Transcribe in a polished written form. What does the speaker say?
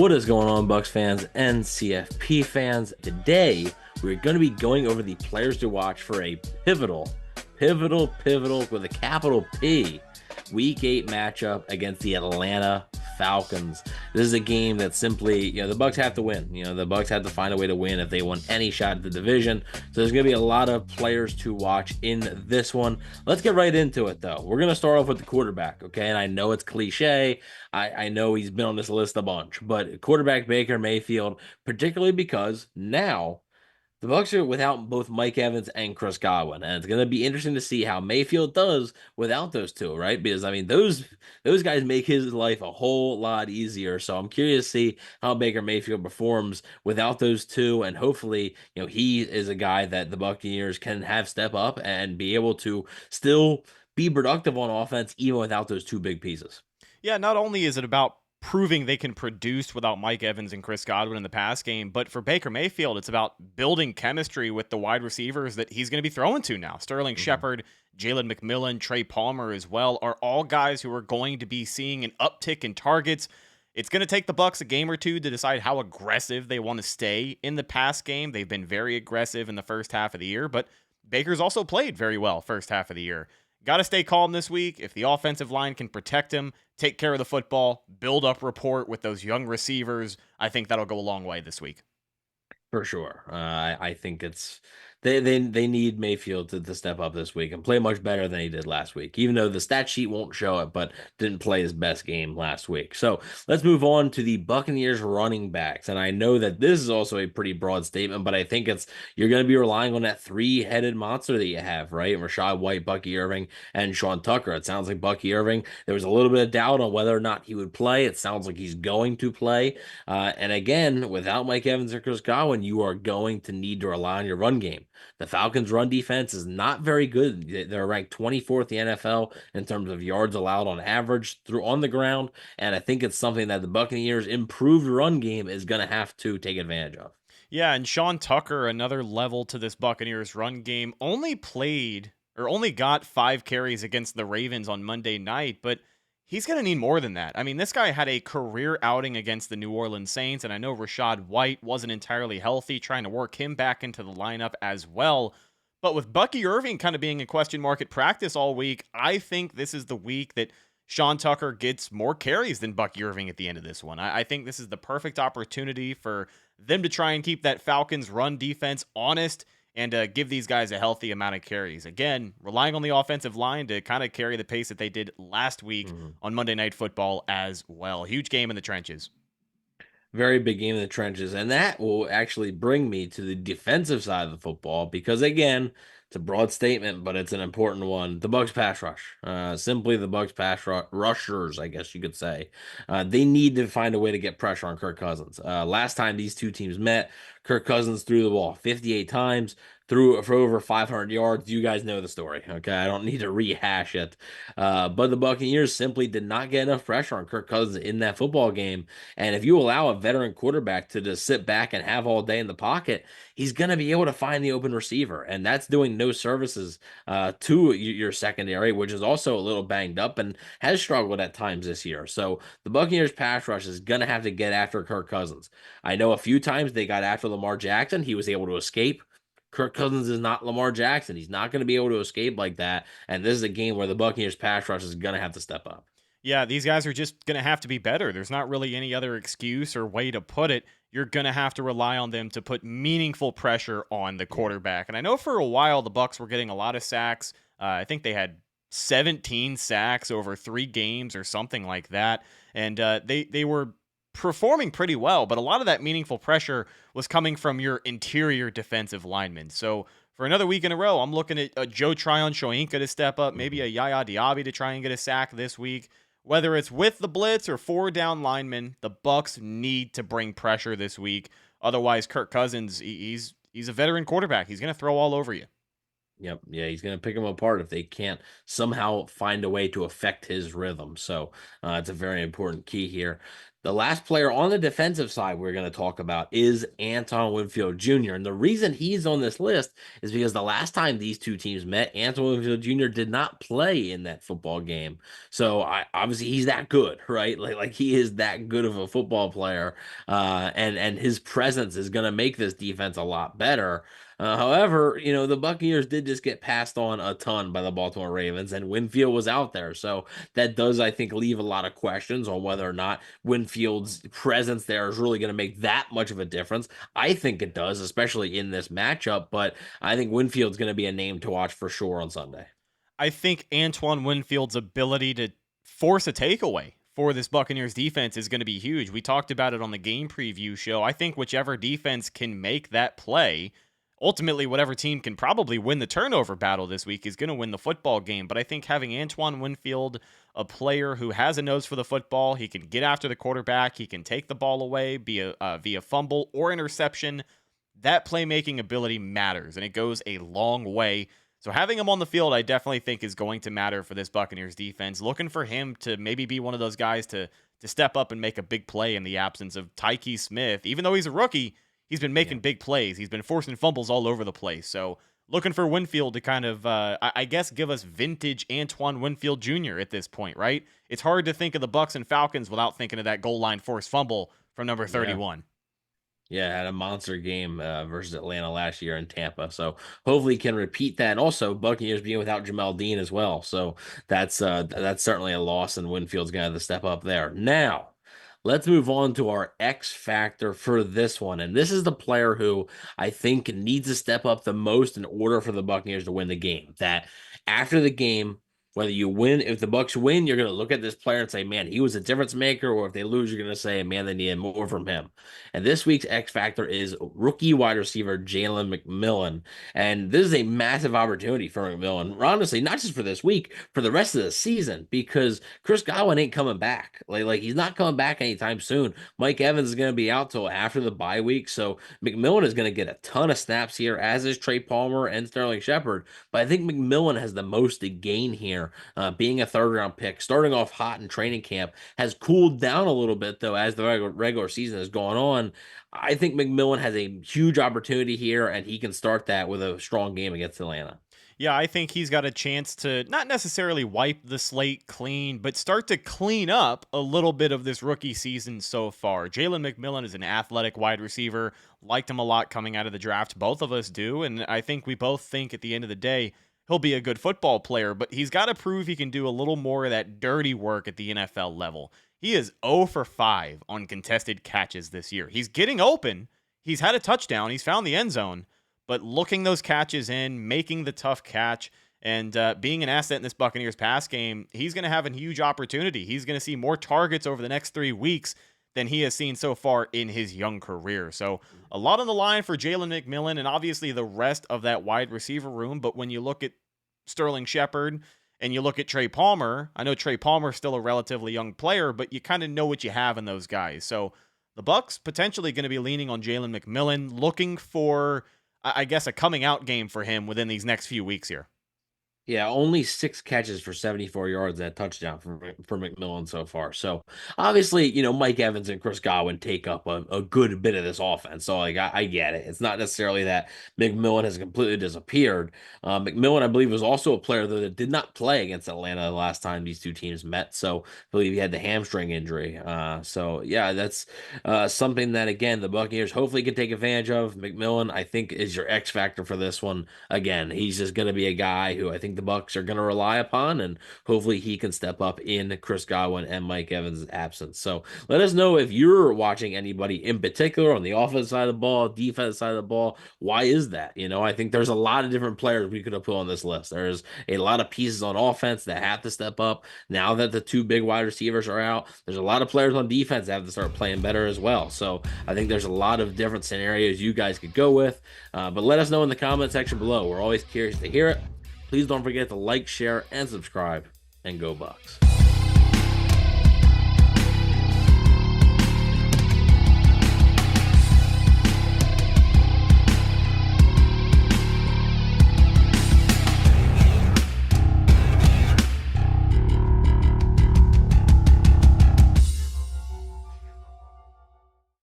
What is going on, Bucs fans and CFP fans? Today, we're going to be going over the players to watch for a pivotal with a capital P Week 8 matchup against the Atlanta Falcons. This is a game that simply, the Bucs have to win. The Bucs have to find a way to win if they want any shot at the division. So there's going to be a lot of players to watch in this one. Let's get right into it, though. We're going to start off with the quarterback, okay? And I know it's cliche. I know he's been on this list a bunch, but quarterback Baker Mayfield, particularly because now the Bucs are without both Mike Evans and Chris Godwin, and it's going to be interesting to see how Mayfield does without those two, right? Because I mean, those guys make his life a whole lot easier. So I'm curious to see how Baker Mayfield performs without those two, and hopefully, he is a guy that the Buccaneers can have step up and be able to still be productive on offense even without those two big pieces. Yeah, not only is it about proving they can produce without Mike Evans and Chris Godwin in the pass game, but for Baker Mayfield, it's about building chemistry with the wide receivers that he's going to be throwing to now. Sterling Shepard, Jalen McMillan, Trey Palmer as well are all guys who are going to be seeing an uptick in targets. It's going to take the Bucs a game or two to decide how aggressive they want to stay in the pass game. They've been very aggressive in the first half of the year, but Baker's also played very well first half of the year. Got to stay calm this week. If the offensive line can protect him, take care of the football, build up rapport with those young receivers, I think that'll go a long way this week. For sure. I think it's they need Mayfield to step up this week and play much better than he did last week, even though the stat sheet won't show it, but didn't play his best game last week. So let's move on to the Buccaneers running backs. And I know that this is also a pretty broad statement, but I think you're going to be relying on that three-headed monster that you have, right? Rachaad White, Bucky Irving, and Sean Tucker. It sounds like Bucky Irving, there was a little bit of doubt on whether or not he would play. It sounds like he's going to play. And again, without Mike Evans or Chris Godwin, you are going to need to rely on your run game. The Falcons' run defense is not very good. They're ranked 24th in the NFL in terms of yards allowed on average through on the ground, and I think it's something that the Buccaneers' improved run game is going to have to take advantage of. Yeah, and Sean Tucker, another level to this Buccaneers run game, only got 5 carries against the Ravens on Monday night, but he's going to need more than that. I mean, this guy had a career outing against the New Orleans Saints, and I know Rachaad White wasn't entirely healthy, trying to work him back into the lineup as well. But with Bucky Irving kind of being a question mark at practice all week, I think this is the week that Sean Tucker gets more carries than Bucky Irving at the end of this one. I think this is the perfect opportunity for them to try and keep that Falcons run defense honest and give these guys a healthy amount of carries. Again, relying on the offensive line to kind of carry the pace that they did last week on Monday Night Football as well. Huge game in the trenches. Very big game in the trenches, and that will actually bring me to the defensive side of the football because, again, it's a broad statement, but it's an important one. The Bucs pass rush, simply the Bucs pass rushers, I guess you could say. They need to find a way to get pressure on Kirk Cousins. Last time these two teams met, Kirk Cousins threw the ball 58 times, threw for over 500 yards. You guys know the story, okay? I don't need to rehash it. But the Buccaneers simply did not get enough pressure on Kirk Cousins in that football game. And if you allow a veteran quarterback to just sit back and have all day in the pocket, he's going to be able to find the open receiver. And that's doing no services to your secondary, which is also a little banged up and has struggled at times this year. So the Buccaneers pass rush is going to have to get after Kirk Cousins. I know a few times they got after Lamar Jackson. He was able to escape. Kirk Cousins is not Lamar Jackson. He's not going to be able to escape like that. And this is a game where the Buccaneers pass rush is going to have to step up. Yeah, these guys are just going to have to be better. There's not really any other excuse or way to put it. You're going to have to rely on them to put meaningful pressure on the quarterback. And I know for a while the Bucs were getting a lot of sacks. I think they had 17 sacks over 3 games or something like that. And they were performing pretty well, but a lot of that meaningful pressure was coming from your interior defensive linemen. So for another week in a row, I'm looking at Joe Tryon-Shoyinka to step up, maybe a Yaya Diaby to try and get a sack this week. Whether it's with the blitz or 4 down linemen, the Bucs need to bring pressure this week. Otherwise, Kirk Cousins, he's a veteran quarterback. He's going to throw all over you. Yep. Yeah, he's going to pick him apart if they can't somehow find a way to affect his rhythm. So it's a very important key here. The last player on the defensive side we're going to talk about is Antoine Winfield Jr. And the reason he's on this list is because the last time these two teams met, Antoine Winfield Jr. did not play in that football game. So obviously he's that good, right? Like he is that good of a football player, and his presence is going to make this defense a lot better. However, the Buccaneers did just get passed on a ton by the Baltimore Ravens, and Winfield was out there. So that does, I think, leave a lot of questions on whether or not Winfield's presence there is really going to make that much of a difference. I think it does, especially in this matchup, but I think Winfield's going to be a name to watch for sure on Sunday. I think Antoine Winfield's ability to force a takeaway for this Buccaneers defense is going to be huge. We talked about it on the game preview show. I think whichever defense can make that play, ultimately whatever team can probably win the turnover battle this week is going to win the football game. But I think having Antoine Winfield, a player who has a nose for the football, he can get after the quarterback, he can take the ball away via fumble or interception, that playmaking ability matters, and it goes a long way. So having him on the field, I definitely think is going to matter for this Buccaneers defense. Looking for him to maybe be one of those guys to step up and make a big play in the absence of Tyke Smith. Even though he's a rookie, he's been making big plays. He's been forcing fumbles all over the place. So looking for Winfield to kind of, I guess, give us vintage Antoine Winfield Jr. at this point, right? It's hard to think of the Bucs and Falcons without thinking of that goal line forced fumble from number 31. Yeah, had a monster game versus Atlanta last year in Tampa. So hopefully he can repeat that. And also, Buccaneers being without Jamal Dean as well. So that's certainly a loss, and Winfield's going to have to step up there. Now, let's move on to our X factor for this one. And this is the player who I think needs to step up the most in order for the Buccaneers to win the game. That after the game, whether you win, if the Bucs win, you're going to look at this player and say, man, he was a difference maker. Or if they lose, you're going to say, man, they needed more from him. And this week's X factor is rookie wide receiver Jalen McMillan. And this is a massive opportunity for McMillan. Honestly, not just for this week, for the rest of the season, because Chris Godwin ain't coming back. Like he's not coming back anytime soon. Mike Evans is going to be out till after the bye week. So McMillan is going to get a ton of snaps here, as is Trey Palmer and Sterling Shepard. But I think McMillan has the most to gain here. Being a third-round pick, starting off hot in training camp, has cooled down a little bit, though, as the regular season has gone on. I think McMillan has a huge opportunity here, and he can start that with a strong game against Atlanta. Yeah, I think he's got a chance to not necessarily wipe the slate clean, but start to clean up a little bit of this rookie season so far. Jalen McMillan is an athletic wide receiver. Liked him a lot coming out of the draft. Both of us do, and I think we both think at the end of the day, he'll be a good football player, but he's got to prove he can do a little more of that dirty work at the NFL level. He is 0 for 5 on contested catches this year. He's getting open. He's had a touchdown. He's found the end zone, but looking those catches in, making the tough catch, and being an asset in this Buccaneers pass game, he's going to have a huge opportunity. He's going to see more targets over the next 3 weeks than he has seen so far in his young career. So a lot on the line for Jalen McMillan and obviously the rest of that wide receiver room. But when you look at Sterling Shepard and you look at Trey Palmer, I know Trey Palmer is still a relatively young player, but you kind of know what you have in those guys. So the Bucs potentially going to be leaning on Jalen McMillan, looking for, I guess, a coming out game for him within these next few weeks here. Yeah, only 6 catches for 74 yards and a touchdown for McMillan so far. So obviously, Mike Evans and Chris Godwin take up a good bit of this offense. So I get it. It's not necessarily that McMillan has completely disappeared. McMillan, I Bleav, was also a player that did not play against Atlanta the last time these two teams met. So I Bleav he had the hamstring injury. So yeah, that's something that, again, the Buccaneers hopefully can take advantage of. McMillan, I think, is your X factor for this one. Again, he's just going to be a guy who I think the Bucs are going to rely upon, and hopefully he can step up in Chris Godwin and Mike Evans' absence. So let us know if you're watching anybody in particular on the offense side of the ball, defense side of the ball. Why is that? I think there's a lot of different players we could have put on this list. There's a lot of pieces on offense that have to step up now that the 2 big wide receivers are out. There's a lot of players on defense that have to start playing better as well. So I think there's a lot of different scenarios you guys could go with, but let us know in the comment section below. We're always curious to hear it. Please don't forget to like, share, and subscribe, and go Bucs.